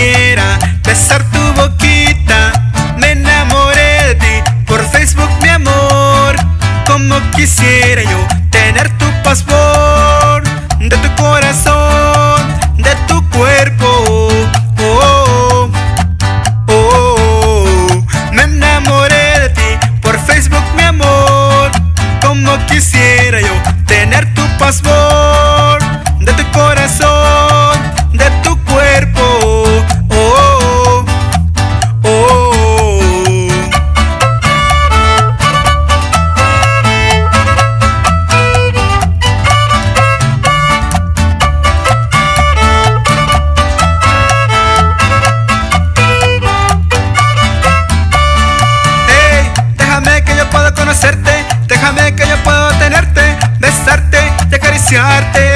quisiera besar tu boquita. Me enamoré de ti por Facebook, mi amor. Como quisiera yo tener tu password de tu corazón, de tu cuerpo. Oh, oh, oh. Me enamoré de ti por Facebook, mi amor. Como quisiera yo tener tu password de tu corazón, de tu cuerpo. Oh, oh, oh. Hey, déjame que yo pueda conocerte, déjame que yo pueda tenerte, besarte y acariciarte.